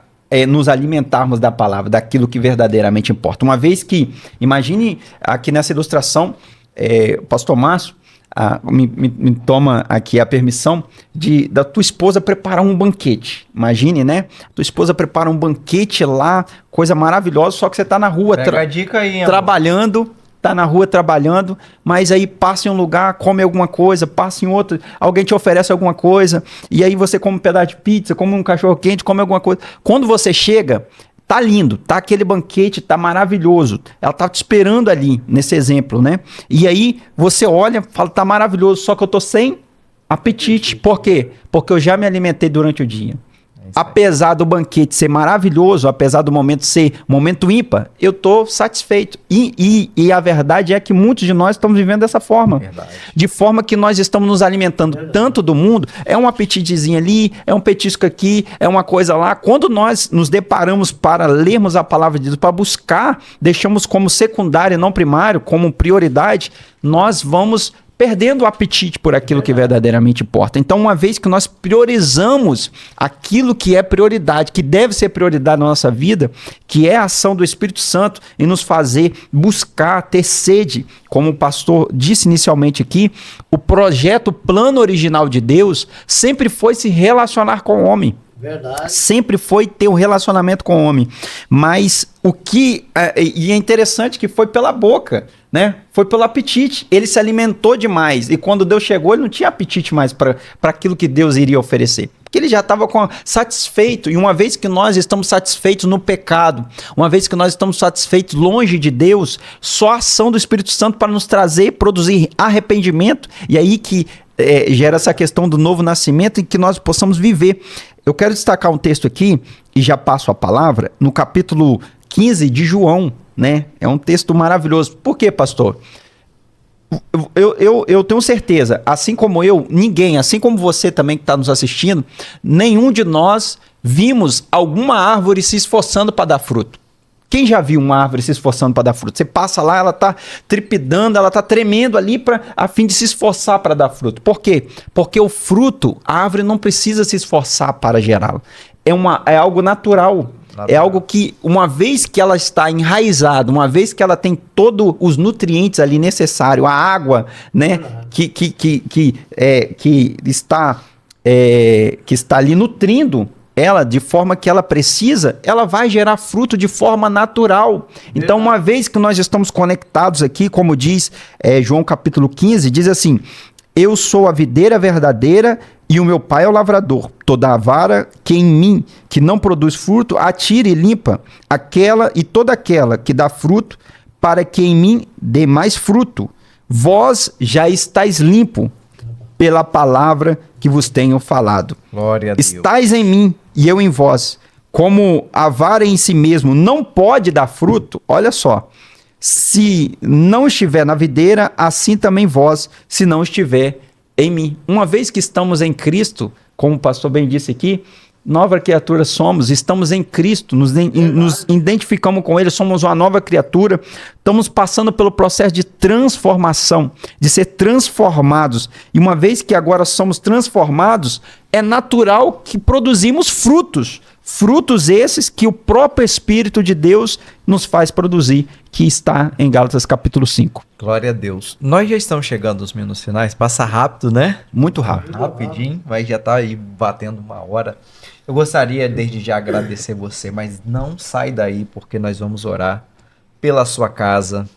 nos alimentarmos da palavra, daquilo que verdadeiramente importa. Uma vez que, imagine aqui nessa ilustração, o pastor Márcio me toma aqui a permissão da tua esposa preparar um banquete. Imagine, né? Tua esposa prepara um banquete lá, coisa maravilhosa, só que você está na rua Pega a dica aí, trabalhando, tá na rua trabalhando, mas aí passa em um lugar, come alguma coisa, passa em outro, alguém te oferece alguma coisa, e aí você come um pedaço de pizza, come um cachorro quente, come alguma coisa. Quando você chega, tá lindo, tá aquele banquete, tá maravilhoso. Ela tá te esperando ali, nesse exemplo, né? E aí você olha, fala, tá maravilhoso, só que eu tô sem apetite. Por quê? Porque eu já me alimentei durante o dia. Apesar do banquete ser maravilhoso, apesar do momento ser momento ímpar, eu estou satisfeito. E a verdade é que muitos de nós estamos vivendo dessa forma. Verdade. De forma que nós estamos nos alimentando tanto do mundo, é um apetitezinho ali, é um petisco aqui, é uma coisa lá. Quando nós nos deparamos para lermos a palavra de Deus, para buscar, deixamos como secundário e não primário, como prioridade, nós vamos perdendo o apetite por aquilo que verdadeiramente importa. Então, uma vez que nós priorizamos aquilo que é prioridade, que deve ser prioridade na nossa vida, que é a ação do Espírito Santo em nos fazer buscar, ter sede, como o pastor disse inicialmente aqui, o projeto, o plano original de Deus sempre foi se relacionar com o homem. Verdade. Sempre foi ter um relacionamento com o homem. Mas e é interessante que foi pela boca, né? Foi pelo apetite. Ele se alimentou demais. E quando Deus chegou, ele não tinha apetite mais para aquilo que Deus iria oferecer. Porque ele já estava satisfeito. E uma vez que nós estamos satisfeitos no pecado, uma vez que nós estamos satisfeitos longe de Deus, só a ação do Espírito Santo para nos trazer, produzir arrependimento. E aí que gera essa questão do novo nascimento e que nós possamos viver. Eu quero destacar um texto aqui, e já passo a palavra, no capítulo 15 de né? É um texto maravilhoso. Por quê, pastor? Eu tenho certeza, assim como eu, ninguém, assim como você também que está nos assistindo, nenhum de nós vimos alguma árvore se esforçando para dar fruto. Quem já viu uma árvore se esforçando para dar fruto? Você passa lá, ela está trepidando, ela está tremendo ali a fim de se esforçar para dar fruto. Por quê? Porque o fruto, a árvore não precisa se esforçar para gerá-lo. É algo natural. É algo que, uma vez que ela está enraizada, uma vez que ela tem todos os nutrientes ali necessários, a água, né, que está ali nutrindo ela de forma que ela precisa, ela vai gerar fruto de forma natural. Então, uma vez que nós estamos conectados aqui, como diz João capítulo 15, diz assim: eu sou a videira verdadeira e o meu pai é o lavrador. Toda a vara que em mim, que não produz fruto, atira e limpa toda aquela que dá fruto, para que em mim dê mais fruto. Vós já estáis limpo pela palavra que vos tenho falado. Glória a Deus. Estais em mim e eu em vós. como a vara em si mesmo não pode dar fruto, olha só, se não estiver na videira, assim também vós, se não estiver em mim. Uma vez que estamos em Cristo, como o pastor bem disse aqui, nova criatura somos, estamos em Cristo, nos identificamos com Ele, somos uma nova criatura, estamos passando pelo processo de transformação, de ser transformados. E uma vez que agora somos transformados, é natural que produzimos frutos. Frutos esses que o próprio Espírito de Deus nos faz produzir, que está em Gálatas capítulo 5. Glória a Deus. Nós já estamos chegando aos minutos finais, passa rápido, né? Muito rápido. Rapidinho, mas já está aí batendo 1 hora. Eu gostaria desde já agradecer você, mas não sai daí, porque nós vamos orar pela sua casa,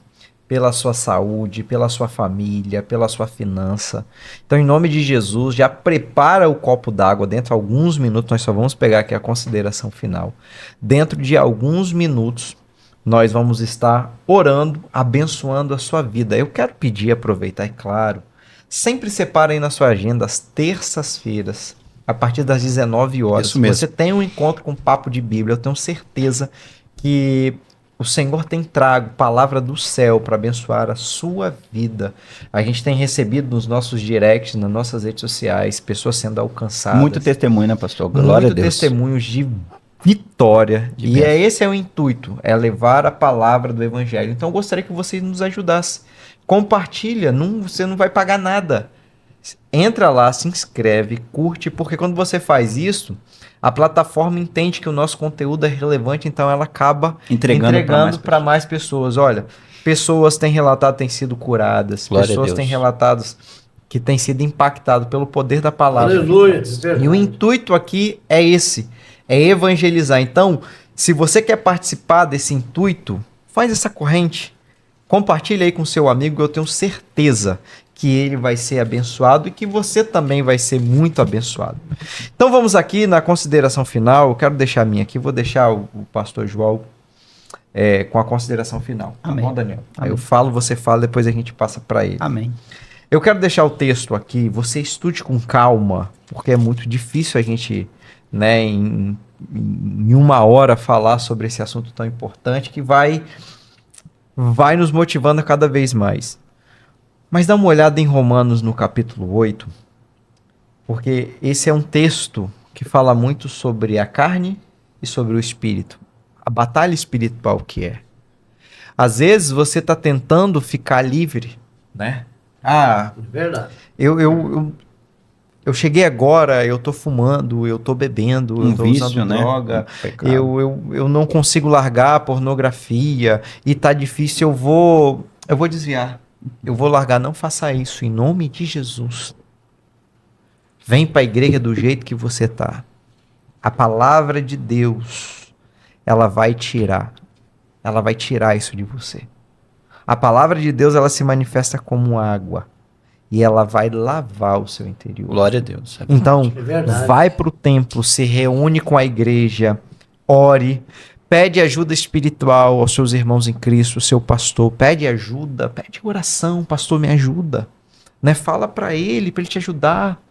pela sua saúde, pela sua família, pela sua finança. Então, em nome de Jesus, já prepara o copo d'água. Dentro de alguns minutos, nós só vamos pegar aqui a consideração final. Dentro de alguns minutos, nós vamos estar orando, abençoando a sua vida. Eu quero pedir, aproveitar, é claro, sempre separa aí na sua agenda as terças-feiras, a partir das 19 horas. Isso mesmo. Você tem um encontro com Papo de Bíblia. Eu tenho certeza que o Senhor tem trago palavra do céu para abençoar a sua vida. A gente tem recebido nos nossos directs, nas nossas redes sociais, pessoas sendo alcançadas. Muito testemunho, né, pastor? Glória a Deus. Testemunhos de vitória. Esse é o intuito, é levar a palavra do Evangelho. Então eu gostaria que vocês nos ajudassem. Compartilha, você não vai pagar nada. Entra lá, se inscreve, curte, porque quando você faz isso, a plataforma entende que o nosso conteúdo é relevante, então ela acaba entregando para mais pessoas. Olha, pessoas têm relatado que têm sido curadas, Glória pessoas têm relatado que têm sido impactadas pelo poder da palavra. Aleluia. E o intuito aqui é esse, é evangelizar. Então, se você quer participar desse intuito, faz essa corrente, compartilha aí com seu amigo, eu tenho certeza que ele vai ser abençoado e que você também vai ser muito abençoado. Então vamos aqui na consideração final. Eu quero deixar a minha aqui, vou deixar o pastor João com a consideração final. Amém. Tá bom, Daniel? Amém. Aí eu falo, você fala, depois a gente passa para ele. Amém. Eu quero deixar o texto aqui, você estude com calma, porque é muito difícil a gente, né, em 1 hora falar sobre esse assunto tão importante que vai nos motivando a cada vez mais. Mas dá uma olhada em Romanos no capítulo 8, porque esse é um texto que fala muito sobre a carne e sobre o espírito. A batalha espiritual que é. Às vezes você está tentando ficar livre, né? Verdade. Eu cheguei agora, eu tô fumando, eu tô bebendo, eu tô vício, usando né? droga, eu não consigo largar a pornografia e tá difícil, eu vou desviar. Eu vou largar, não faça isso, em nome de Jesus. Vem para a igreja do jeito que você tá. A palavra de Deus, ela vai tirar isso de você. A palavra de Deus, ela se manifesta como água e ela vai lavar o seu interior. Glória a Deus. Então, verdade. vai para o templo, se reúne com a igreja, ore, pede ajuda espiritual aos seus irmãos em Cristo, seu pastor, pede ajuda, pede oração, pastor, me ajuda, né? Fala para ele te ajudar.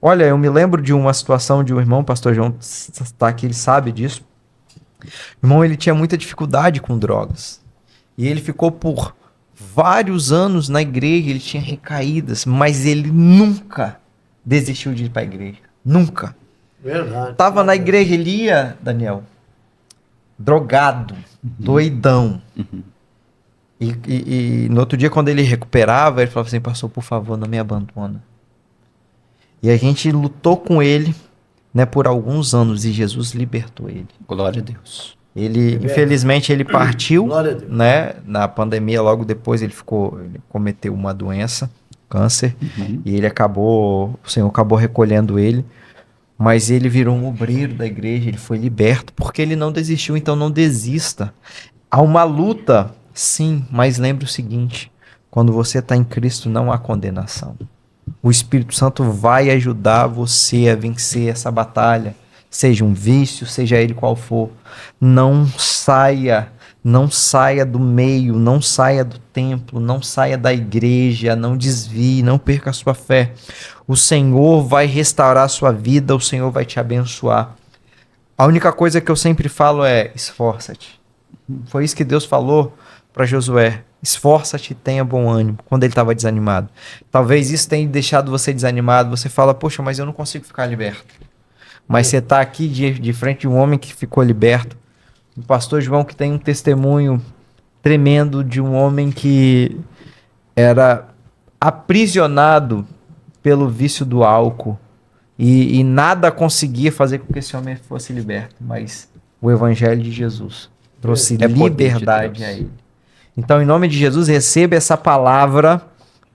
Olha, eu me lembro de uma situação de um irmão, pastor João está aqui, ele sabe disso. O irmão, ele tinha muita dificuldade com drogas. E ele ficou por vários anos na igreja, ele tinha recaídas, mas ele nunca desistiu de ir para a igreja. Nunca. Verdade. Tava na igreja, ele ia, Daniel, drogado, doidão. E no outro dia, quando ele recuperava, ele falava assim, pastor, por favor, não me abandona. E a gente lutou com ele, né, por alguns anos e Jesus libertou ele. Glória a Deus. Ele, infelizmente, ele partiu, Glória a Deus. né, na pandemia, logo depois ele cometeu uma doença, câncer, e o Senhor acabou recolhendo ele, mas ele virou um obreiro da igreja, ele foi liberto, porque ele não desistiu, então não desista. Há uma luta, sim, mas lembre o seguinte, quando você está em Cristo não há condenação. O Espírito Santo vai ajudar você a vencer essa batalha, seja um vício, seja ele qual for. Não saia do meio, não saia do templo, não saia da igreja, não desvie, não perca a sua fé. O Senhor vai restaurar a sua vida, o Senhor vai te abençoar. A única coisa que eu sempre falo é esforça-te. Foi isso que Deus falou para Josué. Esforça-te e tenha bom ânimo, quando ele estava desanimado. Talvez isso tenha deixado você desanimado. Você fala, poxa, mas eu não consigo ficar liberto. Mas você está aqui de frente de um homem que ficou liberto. O pastor João, que tem um testemunho tremendo de um homem que era aprisionado pelo vício do álcool. E nada conseguia fazer com que esse homem fosse liberto. Mas o evangelho de Jesus trouxe liberdade a ele. Então, em nome de Jesus, receba essa palavra,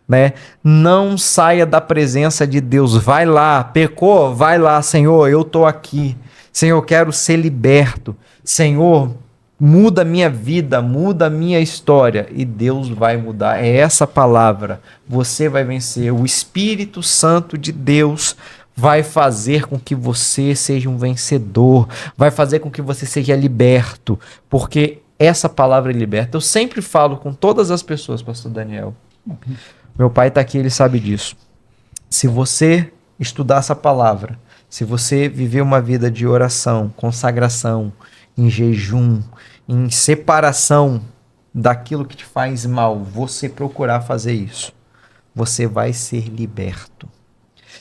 né? Não saia da presença de Deus. Vai lá, pecou, vai lá, Senhor, eu estou aqui. Senhor, eu quero ser liberto. Senhor, muda a minha vida, muda a minha história. E Deus vai mudar. É essa palavra. Você vai vencer. O Espírito Santo de Deus vai fazer com que você seja um vencedor. Vai fazer com que você seja liberto. Porque essa palavra liberta. Eu sempre falo com todas as pessoas, pastor Daniel. Meu pai está aqui, ele sabe disso. Se você estudar essa palavra, se você viver uma vida de oração, consagração, em jejum, em separação daquilo que te faz mal, você procurar fazer isso, você vai ser liberto.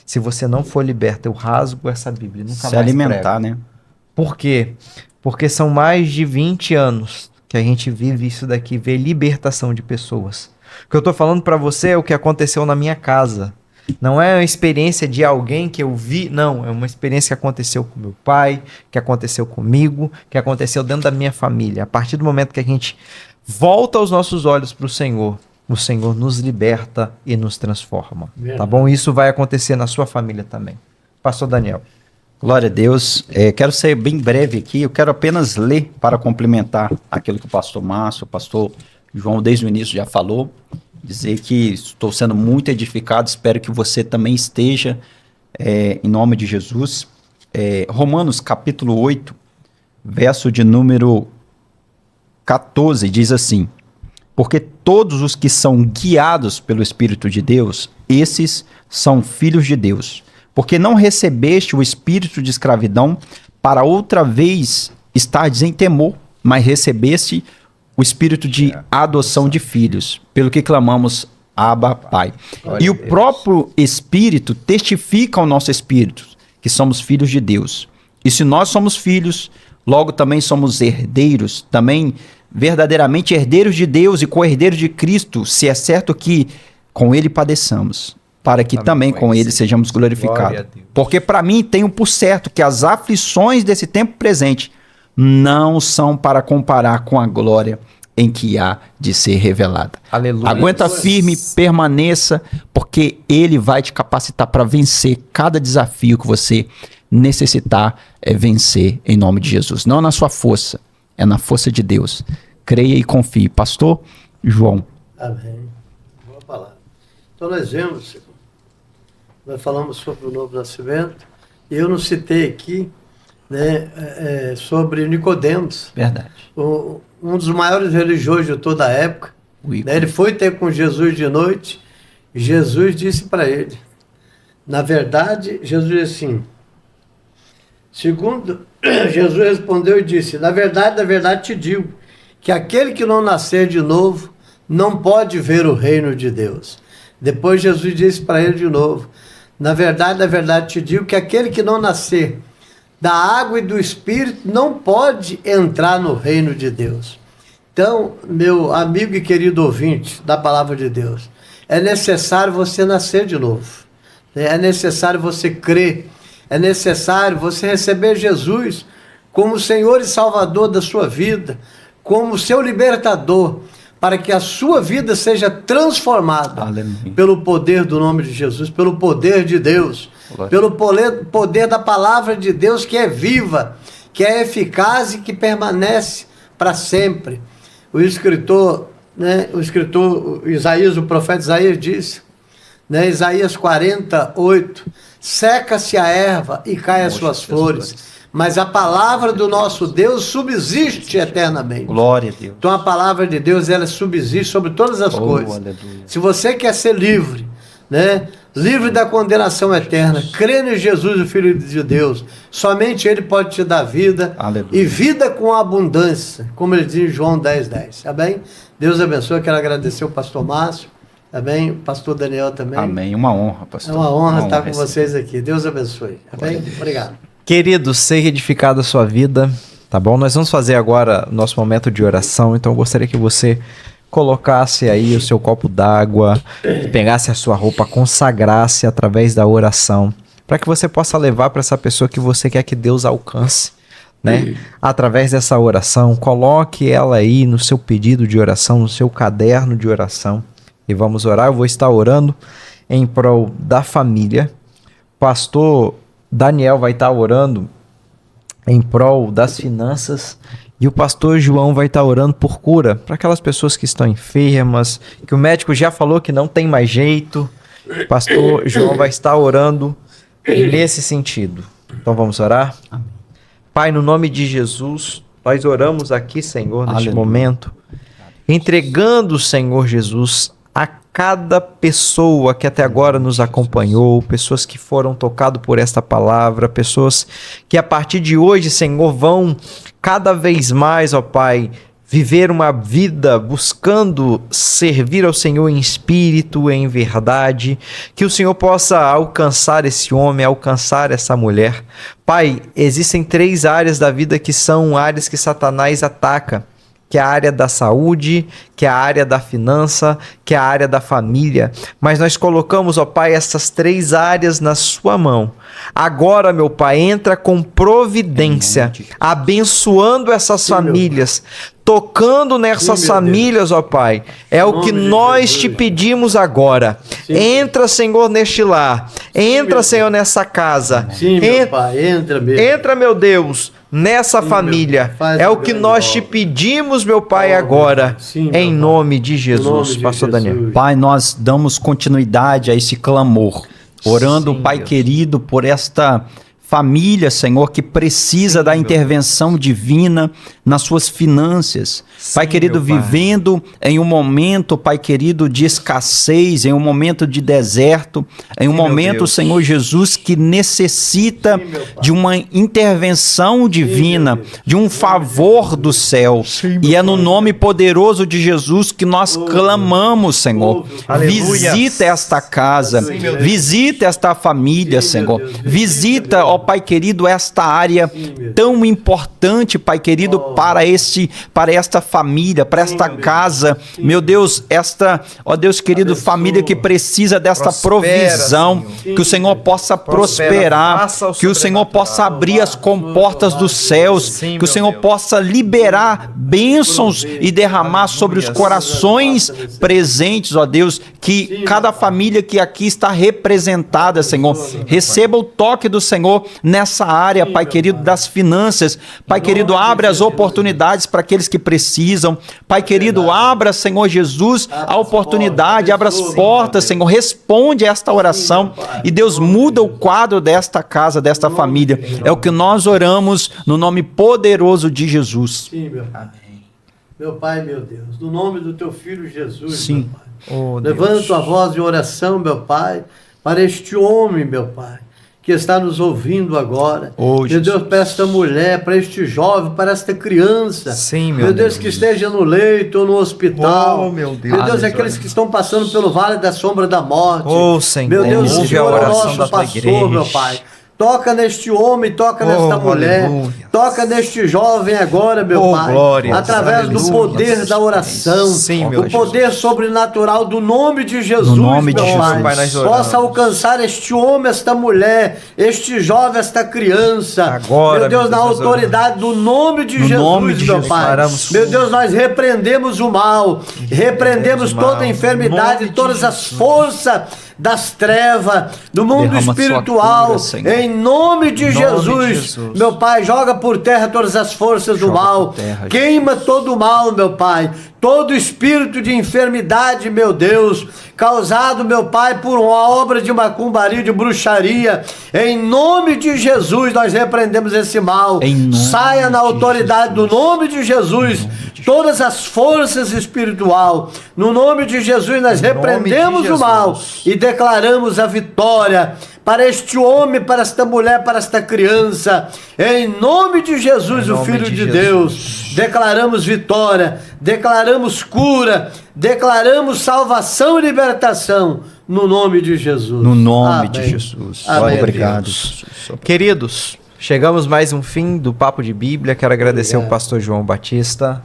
Se você não for liberto, eu rasgo essa Bíblia. Nunca se alimentar, né? Por quê? Porque são mais de 20 anos que a gente vive isso daqui, vê libertação de pessoas. O que eu tô falando para você é o que aconteceu na minha casa. Não é uma experiência de alguém que eu vi, não. É uma experiência que aconteceu com meu pai, que aconteceu comigo, que aconteceu dentro da minha família. A partir do momento que a gente volta os nossos olhos para o Senhor nos liberta e nos transforma. Verdade. Tá bom? Isso vai acontecer na sua família também. Pastor Daniel. Glória a Deus. Quero ser bem breve aqui. Eu quero apenas ler para complementar aquilo que o pastor Márcio, o pastor João, desde o início já falou. Dizer que estou sendo muito edificado. Espero que você também esteja, em nome de Jesus. Romanos capítulo 8, verso de número 14, diz assim: porque todos os que são guiados pelo Espírito de Deus, esses são filhos de Deus. Porque não recebeste o espírito de escravidão para outra vez estardes em temor, mas recebeste o espírito de adoção de filhos, pelo que clamamos, Abba, Pai. E o próprio Espírito testifica ao nosso espírito que somos filhos de Deus. E se nós somos filhos, logo também somos herdeiros, também verdadeiramente herdeiros de Deus e co-herdeiros de Cristo, se é certo que com ele padeçamos, para que também com ele sejamos glorificados. Porque para mim tenho por certo que as aflições desse tempo presente não são para comparar com a glória em que há de ser revelada. Aleluia. Aguenta firme, permaneça, porque ele vai te capacitar para vencer cada desafio que você necessitar vencer em nome de Jesus. Não na sua força, é na força de Deus. Creia e confie. Pastor João. Amém. Boa palavra. Então nós vemos, nós falamos sobre o novo nascimento, e eu não citei aqui, né, sobre Nicodemos. Verdade. Um dos maiores religiosos de toda a época. Né, ele foi ter com Jesus de noite, e Jesus disse para ele, na verdade, Jesus disse assim, Jesus respondeu e disse, na verdade te digo, que aquele que não nascer de novo, não pode ver o reino de Deus. Depois Jesus disse para ele de novo, na verdade te digo, que aquele que não nascer da água e do Espírito, não pode entrar no reino de Deus. Então, meu amigo e querido ouvinte da palavra de Deus, é necessário você nascer de novo. É necessário você crer. É necessário você receber Jesus como Senhor e Salvador da sua vida, como seu libertador, para que a sua vida seja transformada. Aleluia. Pelo poder do nome de Jesus, pelo poder de Deus, Olá. Pelo poder da palavra de Deus, que é viva, que é eficaz e que permanece para sempre. O escritor Isaías, o profeta Isaías disse, né, Isaías 48, seca-se a erva e cai as suas flores, mas a palavra do nosso Deus subsiste eternamente. Glória a Deus. Então a palavra de Deus, ela subsiste sobre todas as coisas. Aleluia. Se você quer ser livre, né, livre da condenação eterna. Crê em Jesus, o Filho de Deus. Somente Ele pode te dar vida. Aleluia. E vida com abundância, como ele diz em João 10:10. Tá bem? Deus abençoe. Quero agradecer o pastor Márcio. Tá bem? O pastor Daniel também. Amém. Uma honra, pastor. É uma honra estar com vocês aqui. Deus abençoe. Tá bem? Obrigado. Querido, seja edificado a sua vida, tá bom? Nós vamos fazer agora o nosso momento de oração, então eu gostaria que você colocasse aí o seu copo d'água, pegasse a sua roupa, consagrasse através da oração, para que você possa levar para essa pessoa que você quer que Deus alcance, né? Através dessa oração, coloque ela aí no seu pedido de oração, no seu caderno de oração, e vamos orar. Eu vou estar orando em prol da família. Pastor Daniel vai estar orando em prol das finanças e o pastor João vai estar orando por cura para aquelas pessoas que estão enfermas, que o médico já falou que não tem mais jeito. O pastor João vai estar orando nesse sentido. Então vamos orar? Amém. Pai, no nome de Jesus, nós oramos aqui, Senhor, neste momento, entregando, Senhor Jesus, a cada pessoa que até agora nos acompanhou, pessoas que foram tocadas por esta palavra, pessoas que a partir de hoje, Senhor, vão cada vez mais, ó Pai, viver uma vida buscando servir ao Senhor em espírito, em verdade, que o Senhor possa alcançar esse homem, alcançar essa mulher. Pai, existem 3 áreas da vida que são áreas que Satanás ataca, que é a área da saúde, que é a área da finança, que é a área da família. Mas nós colocamos, ó Pai, essas 3 áreas na sua mão. Agora, meu Pai, entra com providência, abençoando essas famílias, tocando nessas famílias, ó Pai. É o que nós te pedimos agora. Entra, Senhor, neste lar. Entra, Senhor, nessa casa. Sim, meu Pai, entra mesmo. Entra, meu Deus, nessa família. É o que nós te pedimos, meu Pai, agora. Em nome de Jesus, pastor Daniel. Pai, nós damos continuidade a esse clamor, orando, Pai querido, por esta família, Senhor, que precisa da intervenção divina nas suas finanças. Pai querido, vivendo em um momento, Pai querido, de escassez, em um momento de deserto, em um momento, Senhor Jesus, que necessita de uma intervenção divina, de um favor do céu. E é no nome poderoso de Jesus que nós clamamos, Senhor. Visita esta casa, visita esta família, Senhor. Visita, ó Pai querido, esta área tão importante, Pai querido, para esta família, para esta casa, meu Deus, esta, ó Deus querido, família que precisa desta provisão, que o Senhor possa prosperar, que o Senhor possa abrir as comportas dos céus, que o Senhor possa liberar bênçãos e derramar sobre os corações presentes, ó Deus, que cada família que aqui está representada, Senhor, receba o toque do Senhor nessa área, Pai querido, das finanças. Pai querido, abre as oportunidades para aqueles que precisam. Pai querido, abra, Senhor Jesus, a oportunidade, abra as portas, Senhor, responde a esta oração e Deus muda o quadro desta casa, desta família. É o que nós oramos no nome poderoso de Jesus. Sim, meu Pai. Meu Pai, meu Deus, no nome do Teu Filho Jesus, sim, meu Pai. Levanta a voz de oração, meu Pai, para este homem, meu Pai, que está nos ouvindo agora. Meu Deus, para esta mulher, para este jovem, para esta criança. Sim, meu Deus, que esteja no leito ou no hospital. Meu Deus. Meu Deus, aqueles que estão passando pelo vale da sombra da morte. Senhor, meu Deus, o ouve a Senhor é oração nosso pastor, meu Pai. Toca neste homem, toca nesta mulher, toca neste jovem agora, meu Pai, glória, através do poder da oração, do poder sobrenatural do nome de Jesus, nome meu de Pai, Jesus. possa alcançar este homem, esta mulher, este jovem, esta criança, agora, meu Deus, na autoridade do nome de Jesus, meu Pai, meu Deus, nós repreendemos o mal, repreendemos toda a enfermidade, todas as forças das trevas, do mundo espiritual, em nome de Jesus, meu Pai, joga por terra todas as forças do mal, queima todo o mal, meu Pai, todo espírito de enfermidade, meu Deus, causado, meu Pai, por uma obra de macumbaria, de bruxaria, em nome de Jesus, nós repreendemos esse mal, saia na autoridade do nome de Jesus, todas as forças espiritual, no nome de Jesus, nós repreendemos o mal, e declaramos a vitória para este homem, para esta mulher, para esta criança. Em nome de Jesus, o Filho de Deus, declaramos vitória, declaramos cura, declaramos salvação e libertação, no nome de Jesus. No nome de Jesus. Amém. Obrigado. Queridos, chegamos mais um fim do Papo de Bíblia. Quero agradecer Obrigado. o pastor João Batista,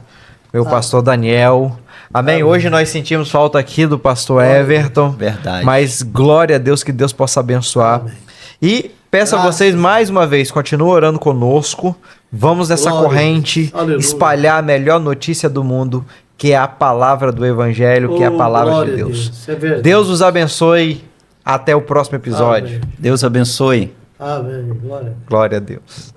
meu pastor Daniel. Amém. Hoje nós sentimos falta aqui do pastor Everton. Verdade. Mas glória a Deus, que Deus possa abençoar. Amém. E peço a Graças. vocês mais uma vez, continuem orando conosco. Vamos nessa Glória. corrente, Aleluia. espalhar a melhor notícia do mundo, que é a palavra do Evangelho, que é a palavra de Glória a Deus. Isso é verdade. Deus os abençoe. Até o próximo episódio. Amém. Deus abençoe. Amém. Glória. Glória a Deus.